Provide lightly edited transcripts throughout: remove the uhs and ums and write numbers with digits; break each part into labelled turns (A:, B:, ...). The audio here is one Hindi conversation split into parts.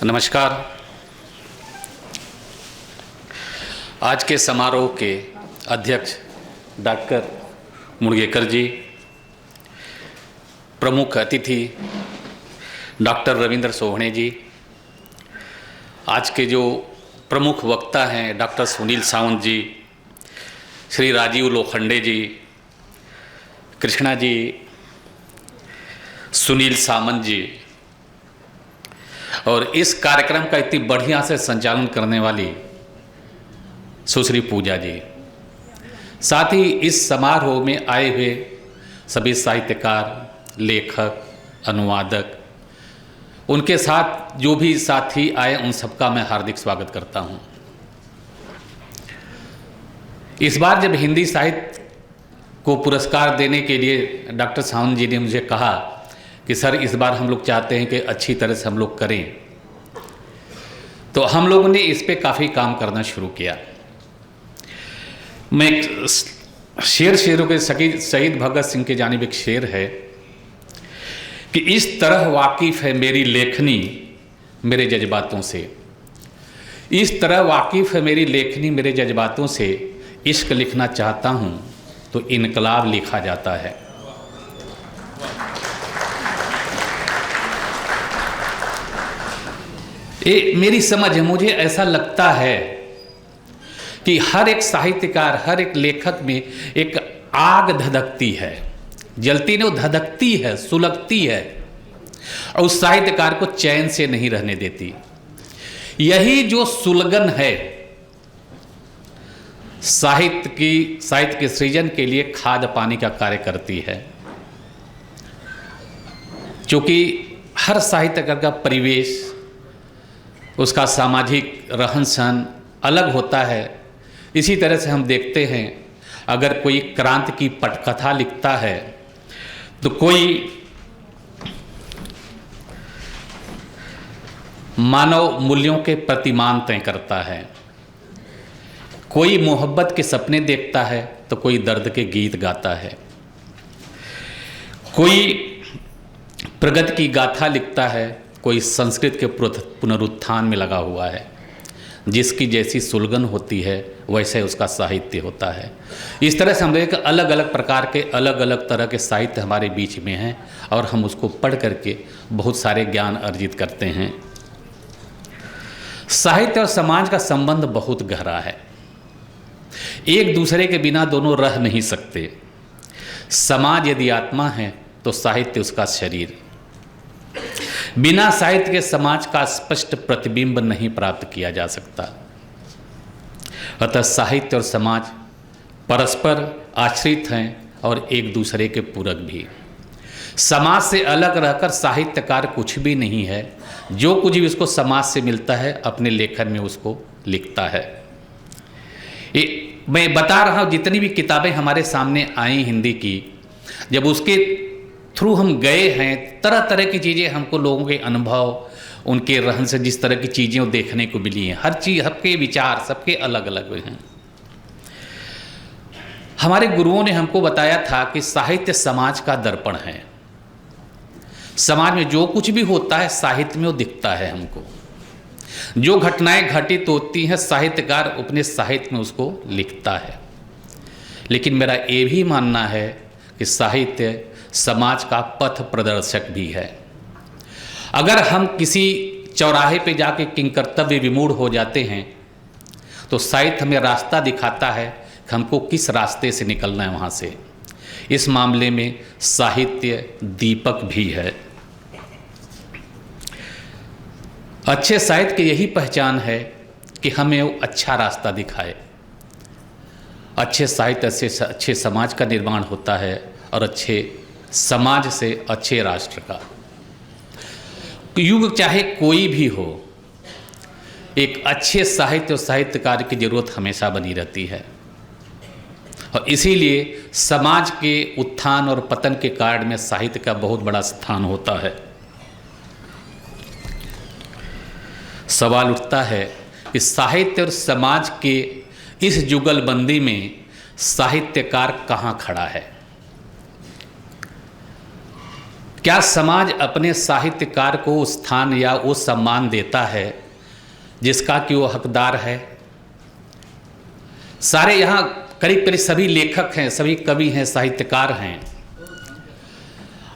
A: नमस्कार। आज के समारोह के अध्यक्ष डॉक्टर मुणगेकर जी, प्रमुख अतिथि डॉक्टर रविंद्र सोहणे जी, आज के जो प्रमुख वक्ता हैं डॉक्टर सुनील सावंत जी, श्री राजीव लोखंडे जी, कृष्णा जी, सुनील सामंत जी, और इस कार्यक्रम का इतनी बढ़िया से संचालन करने वाली सुश्री पूजा जी, साथ ही इस समारोह में आए हुए सभी साहित्यकार, लेखक, अनुवादक, उनके साथ जो भी साथी आए उन सबका मैं हार्दिक स्वागत करता हूं। इस बार जब हिंदी साहित्य को पुरस्कार देने के लिए डॉक्टर सावंत जी ने मुझे कहा कि सर इस बार हम लोग चाहते हैं कि अच्छी तरह से हम लोग करें, तो हम लोगों ने इस पे काफ़ी काम करना शुरू किया। मैं शेरों के शहीद भगत सिंह के जानिब एक शेर है कि इस तरह वाकिफ़ है मेरी लेखनी मेरे जज्बातों से, इस तरह वाकिफ़ है मेरी लेखनी मेरे जज्बातों से, इश्क लिखना चाहता हूँ तो इनकलाब लिखा जाता है। मेरी समझ है, मुझे ऐसा लगता है कि हर एक साहित्यकार, हर एक लेखक में एक आग धधकती है, जलती नहीं, वो धधकती है, सुलगती है और उस साहित्यकार को चैन से नहीं रहने देती। यही जो सुलगन है साहित्य के सृजन के लिए खाद पानी का कार्य करती है। क्योंकि हर साहित्यकार का परिवेश, उसका सामाजिक रहन सहन अलग होता है। इसी तरह से हम देखते हैं, अगर कोई क्रांति की पटकथा लिखता है तो कोई मानव मूल्यों के प्रतिमान तय करता है, कोई मोहब्बत के सपने देखता है तो कोई दर्द के गीत गाता है, कोई प्रगति की गाथा लिखता है, कोई संस्कृत के पुनरुत्थान में लगा हुआ है। जिसकी जैसी सुलगन होती है वैसे उसका साहित्य होता है। इस तरह से हम देखें अलग अलग प्रकार के अलग अलग तरह के साहित्य हमारे बीच में हैं और हम उसको पढ़ करके बहुत सारे ज्ञान अर्जित करते हैं। साहित्य और समाज का संबंध बहुत गहरा है, एक दूसरे के बिना दोनों रह नहीं सकते। समाज यदि आत्मा है तो साहित्य उसका शरीर। बिना साहित्य के समाज का स्पष्ट प्रतिबिंब नहीं प्राप्त किया जा सकता। अतः साहित्य और समाज परस्पर आश्रित हैं और एक दूसरे के पूरक भी। समाज से अलग रहकर साहित्यकार कुछ भी नहीं है, जो कुछ भी उसको समाज से मिलता है अपने लेखन में उसको लिखता है। मैं बता रहा हूँ, जितनी भी किताबें हमारे सामने आई हिंदी की, जब उसके थ्रू हम गए हैं, तरह तरह की चीज़ें हमको लोगों के अनुभव, उनके रहन से जिस तरह की चीज़ें वो देखने को मिली हैं, हर चीज़, सबके विचार सबके अलग अलग हैं। हमारे गुरुओं ने हमको बताया था कि साहित्य समाज का दर्पण है। समाज में जो कुछ भी होता है साहित्य में वो दिखता है हमको। जो घटनाएं घटित होती हैं साहित्यकार अपने साहित्य में उसको लिखता है। लेकिन मेरा ये भी मानना है कि साहित्य समाज का पथ प्रदर्शक भी है। अगर हम किसी चौराहे पे जाके किंकर्तव्य विमूढ़ हो जाते हैं तो साहित्य हमें रास्ता दिखाता है कि हमको किस रास्ते से निकलना है वहाँ से। इस मामले में साहित्य दीपक भी है। अच्छे साहित्य की यही पहचान है कि हमें वो अच्छा रास्ता दिखाए। अच्छे साहित्य से अच्छे समाज का निर्माण होता है और अच्छे समाज से अच्छे राष्ट्र का। युग चाहे कोई भी हो, एक अच्छे साहित्य और साहित्यकार की जरूरत हमेशा बनी रहती है। और इसीलिए समाज के उत्थान और पतन के कारण में साहित्य का बहुत बड़ा स्थान होता है। सवाल उठता है कि साहित्य और समाज के इस जुगलबंदी में साहित्यकार कहाँ खड़ा है। क्या समाज अपने साहित्यकार को उस स्थान या वो सम्मान देता है जिसका कि वो हकदार है? सारे यहाँ करीब करीब सभी लेखक हैं, सभी कवि हैं, साहित्यकार हैं।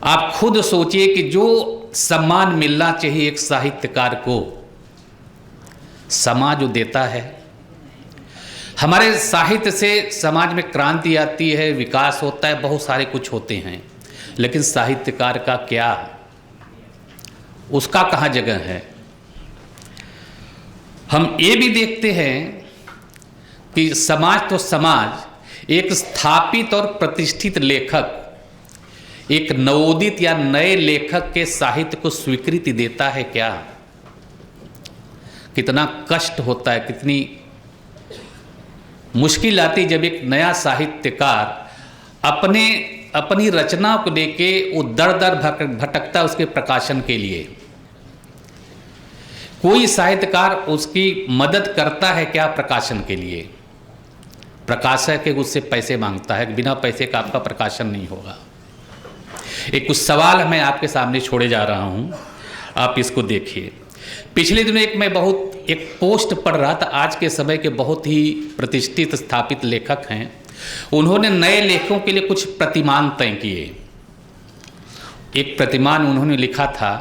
A: आप खुद सोचिए कि जो सम्मान मिलना चाहिए एक साहित्यकार को, समाज जो देता है। हमारे साहित्य से समाज में क्रांति आती है, विकास होता है, बहुत सारे कुछ होते हैं, लेकिन साहित्यकार का क्या, उसका कहाँ जगह है? हम ये भी देखते हैं कि समाज तो समाज एक स्थापित और प्रतिष्ठित लेखक, एक नवोदित या नए लेखक के साहित्य को स्वीकृति देता है क्या? कितना कष्ट होता है, कितनी मुश्किल आती जब एक नया साहित्यकार अपनी रचना को लेके वो दर दर भटकता है उसके प्रकाशन के लिए। कोई साहित्यकार उसकी मदद करता है क्या प्रकाशन के लिए? प्रकाशक के उससे पैसे मांगता है, बिना पैसे का आपका प्रकाशन नहीं होगा। एक कुछ सवाल मैं आपके सामने छोड़े जा रहा हूं, आप इसको देखिए। पिछले दिनों एक पोस्ट पढ़ रहा था, आज के समय के बहुत ही प्रतिष्ठित स्थापित लेखक हैं, उन्होंने नए लेखकों के लिए कुछ प्रतिमान तय किए। एक प्रतिमान उन्होंने लिखा था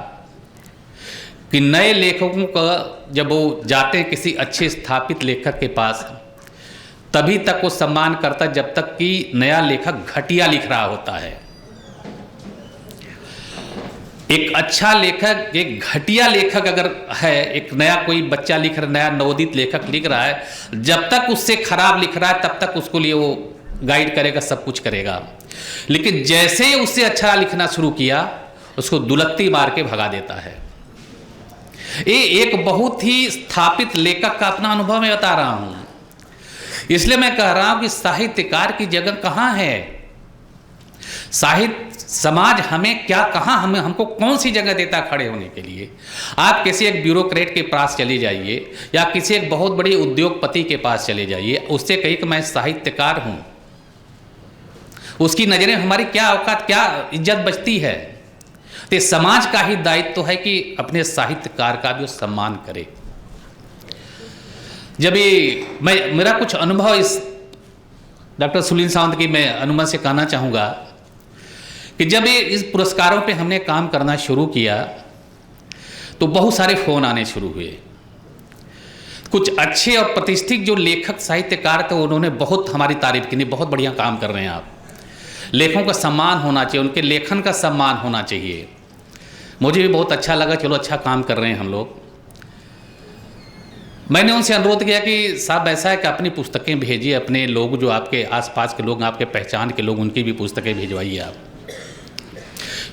A: कि नए लेखकों का जब वो जाते हैं किसी अच्छे स्थापित लेखक के पास, तभी तक वो सम्मान करता जब तक कि नया लेखक घटिया लिख रहा होता है। एक अच्छा लेखक, एक घटिया लेखक अगर है, एक नया कोई बच्चा लिख रहा है, नया नवोदित लेखक लिख रहा है, जब तक उससे खराब लिख रहा है तब तक उसको लिए वो गाइड करेगा, सब कुछ करेगा। लेकिन जैसे ही उससे अच्छा लिखना शुरू किया, उसको दुलत्ती मार के भगा देता है। ये एक बहुत ही स्थापित लेखक का अपना अनुभव मैं बता रहा हूं। इसलिए मैं कह रहा हूं कि साहित्यकार की जगह कहां है? साहित्य समाज हमें क्या, कहां हमको कौन सी जगह देता खड़े होने के लिए? आप किसी एक ब्यूरोक्रेट के पास चले जाइए या किसी एक बहुत बड़ी उद्योगपति के पास चले जाइए, उससे कहिए कि मैं साहित्यकार हूं, उसकी नजरें हमारी क्या औकात, क्या इज्जत बचती है? तो समाज का ही दायित्व तो है कि अपने साहित्यकार का भी सम्मान करे। जब ये मेरा कुछ अनुभव इस डॉक्टर सुनील सावंत की मैं अनुमति से कहना चाहूँगा कि जब ये इस पुरस्कारों पे हमने काम करना शुरू किया तो बहुत सारे फ़ोन आने शुरू हुए। कुछ अच्छे और प्रतिष्ठित जो लेखक साहित्यकार थे उन्होंने बहुत हमारी तारीफ की, नहीं बहुत बढ़िया काम कर रहे हैं आप, लेखकों का सम्मान होना चाहिए, उनके लेखन का सम्मान होना चाहिए। मुझे भी बहुत अच्छा लगा, चलो अच्छा काम कर रहे हैं हम लोग। मैंने उनसे अनुरोध किया कि साहब ऐसा है कि अपनी पुस्तकें भेजिए, अपने लोग जो आपके आसपास के लोग, आपके पहचान के लोग, उनकी भी पुस्तकें भिजवाइए आप।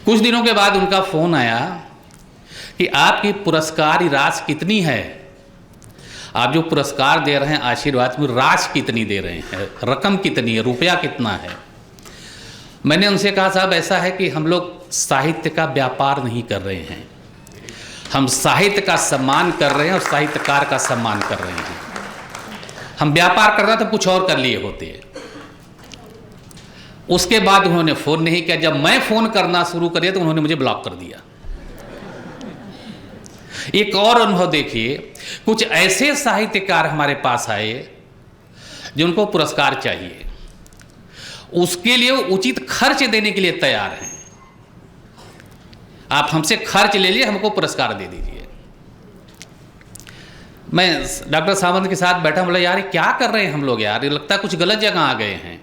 A: कुछ दिनों के बाद उनका फ़ोन आया कि आपकी पुरस्कार राशि कितनी है, आप जो पुरस्कार दे रहे हैं आशीर्वाद में राशि कितनी दे रहे हैं, रकम कितनी है, रुपया कितना है? मैंने उनसे कहा साहब ऐसा है कि हम लोग साहित्य का व्यापार नहीं कर रहे हैं, हम साहित्य का सम्मान कर रहे हैं और साहित्यकार का सम्मान कर रहे हैं। हम व्यापार कर रहे तो कुछ और कर लिए होते। उसके बाद उन्होंने फ़ोन नहीं किया। जब मैं फ़ोन करना शुरू कर दिया तो उन्होंने मुझे ब्लॉक कर दिया। एक और अनुभव देखिए, कुछ ऐसे साहित्यकार हमारे पास आए जिनको पुरस्कार चाहिए, उसके लिए उचित खर्च देने के लिए तैयार हैं। आप हमसे खर्च ले लिए, हमको पुरस्कार दे दीजिए। मैं डॉक्टर सावंत के साथ बैठा, बोला यार क्या कर रहे हैं हम लोग, यार ये लगता है कुछ गलत जगह आ गए हैं।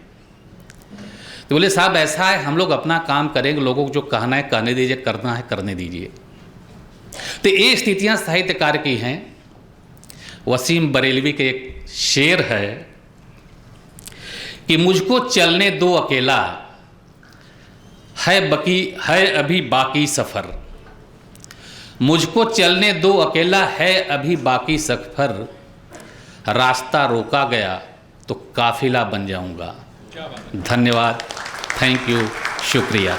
A: तो बोले साहब ऐसा है, हम लोग अपना काम करेंगे, लोगों को जो कहना है कहने दीजिए, करना है करने दीजिए। तो ये स्थितियां साहित्यकार की हैं। वसीम बरेलवी के एक शेर है कि मुझको चलने दो अकेला, है अभी बाकी सफ़र, मुझको चलने दो अकेला, है अभी बाकी सफ़र, रास्ता रोका गया तो काफिला बन जाऊंगा। धन्यवाद, थैंक यू, शुक्रिया।